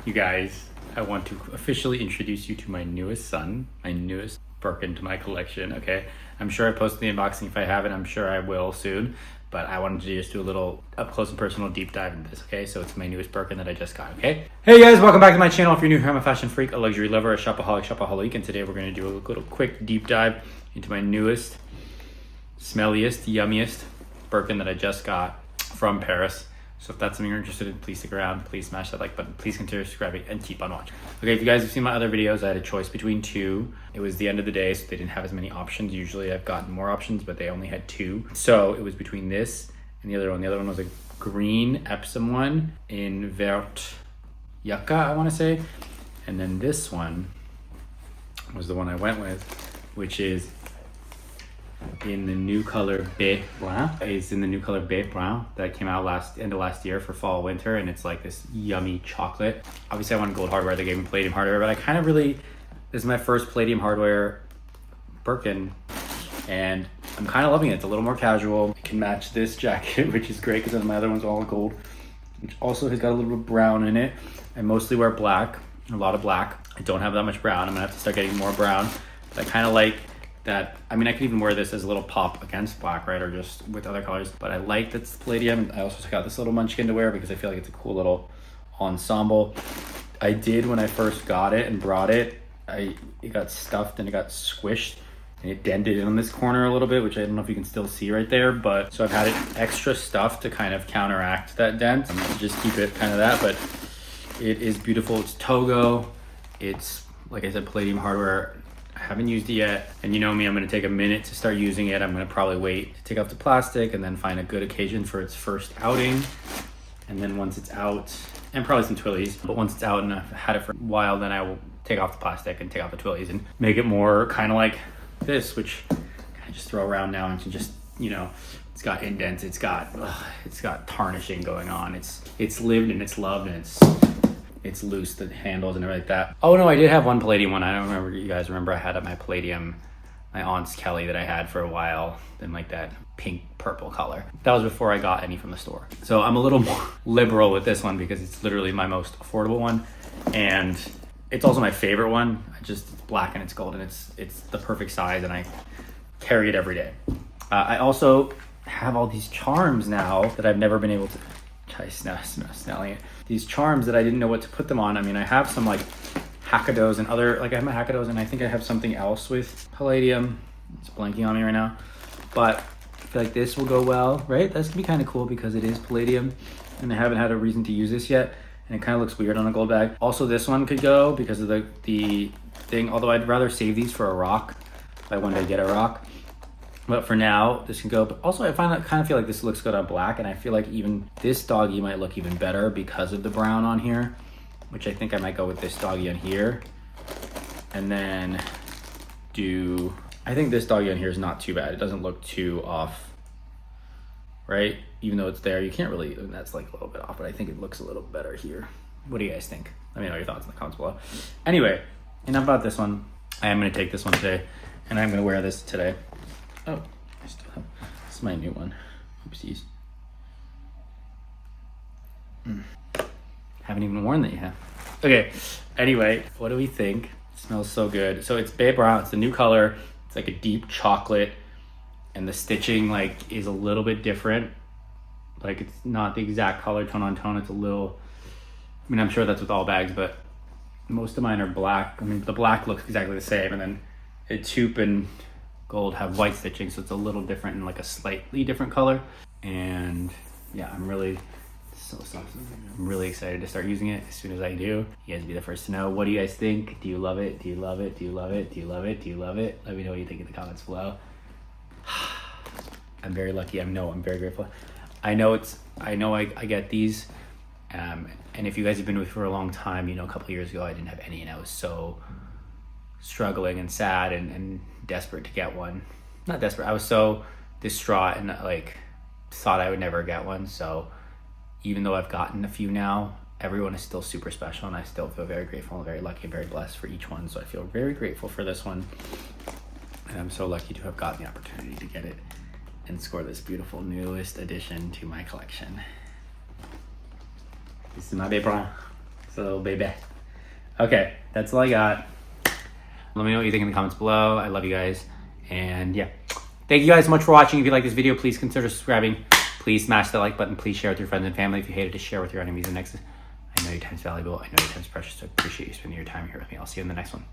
You guys, I want to officially introduce you to my newest son, my newest Birkin to my collection, okay? I'm sure I posted the unboxing. If I haven't, I'm sure I will soon. But I wanted to just do a little up close and personal deep dive into this, okay? So it's my newest Birkin that I just got, okay? Hey guys, welcome back to my channel. If you're new here, I'm a fashion freak, a luxury lover, a shopaholic, shopaholique, and today we're gonna do a little quick deep dive into my newest, smelliest, yummiest Birkin that I just got from Paris. So if that's something you're interested in, please stick around. Please smash that like button. Please consider subscribing and keep on watching. Okay, if you guys have seen my other videos, I had a choice between two. It was the end of the day, so they didn't have as many options. Usually I've gotten more options, but they only had two. So it was between this and the other one. The other one was a green Epsom one in Vert Yucca, I want to say. And then this one was the one I went with, which is in the new color Bai Brun. It's in the new color Bai Brun that came out end of last year for fall winter, and it's like this yummy chocolate. Obviously I wanted gold hardware, they gave me palladium hardware, but I kind of really, this is my first palladium hardware Birkin, and I'm kind of loving it. It's a little more casual. It can match this jacket, which is great because my other one's all gold, which also has got a little bit of brown in it. I mostly wear black, a lot of black. I don't have that much brown. I'm gonna have to start getting more brown, but I kind of like that. I mean, I could even wear this as a little pop against black, right? Or just with other colors, but I like that it's palladium. I also got this little munchkin to wear because I feel like it's a cool little ensemble. I did, when I first got it and brought it, it got stuffed and it got squished and it dented in on this corner a little bit, which I don't know if you can still see right there, but so I've had it extra stuffed to kind of counteract that dent and just keep it kind of that, but it is beautiful. It's Togo. It's, like I said, palladium hardware. I haven't used it yet, and you know me, I'm gonna take a minute to start using it. I'm gonna probably wait to take off the plastic and then find a good occasion for its first outing. And then once it's out, and probably some twillies, but once it's out and I've had it for a while, then I will take off the plastic and take off the twillies and make it more kind of like this, which I just throw around now and can just, you know, it's got indents, it's got tarnishing going on. It's lived and it's loved and it's loose, the handles and everything like that. Oh no, I did have one palladium one. I don't remember, you guys remember I had my palladium, my aunt's Kelly that I had for a while, in like that pink purple color. That was before I got any from the store. So I'm a little more liberal with this one because it's literally my most affordable one. And it's also my favorite one. It's black and it's gold and it's the perfect size and I carry it every day. I also have all these charms now that I've never been able to try smelling it. These charms that I didn't know what to put them on. I mean, I have some like hackados and other, like I have my hackados and I think I have something else with palladium. It's blanking on me right now, but I feel like this will go well, right? That's gonna be kind of cool because it is palladium and I haven't had a reason to use this yet. And it kind of looks weird on a gold bag. Also, this one could go because of the thing, although I'd rather save these for a rock if I one day get a rock. But for now, this can go. But also, I kind of feel like this looks good on black, and I feel like even this doggy might look even better because of the brown on here, which I think I might go with this doggy on here. And then I think this doggy on here is not too bad. It doesn't look too off, right? Even though it's there, you can't really, that's like a little bit off, but I think it looks a little better here. What do you guys think? Let me know your thoughts in the comments below. Anyway, enough about this one. I am gonna take this one today, and I'm gonna wear this today. Oh, I still have, this is my new one. Oopsies. Haven't even worn that yet. Okay, anyway, what do we think? It smells so good. So it's Bai Brun, it's a new color. It's like a deep chocolate, and the stitching like is a little bit different. Like it's not the exact color tone on tone. It's a little, I mean, I'm sure that's with all bags, but most of mine are black. I mean, the black looks exactly the same, and then the taupe and gold have white stitching, so it's a little different and like a slightly different color. And yeah, I'm really excited to start using it as soon as I do. You guys will be the first to know. What do you guys think? Do you love it? Do you love it? Do you love it? Do you love it? Do you love it? Let me know what you think in the comments below. I'm very lucky. I'm very grateful. I know I get these, and if you guys have been with me for a long time, you know, a couple of years ago I didn't have any and I was so struggling and sad and desperate to get one. Not desperate, I was so distraught and like thought I would never get one. So even though I've gotten a few now, everyone is still super special and I still feel very grateful and very lucky and very blessed for each one. So I feel very grateful for this one, and I'm so lucky to have gotten the opportunity to get it and score this beautiful newest addition to my collection. This is my Bai Brun. little baby. Okay, that's all I got. Let me know what you think in the comments below. I love you guys. And yeah, thank you guys so much for watching. If you like this video, please consider subscribing. Please smash the like button. Please share with your friends and family. If you hated it, share with your enemies. And next, I know your time's valuable. I know your time's precious. So I appreciate you spending your time here with me. I'll see you in the next one.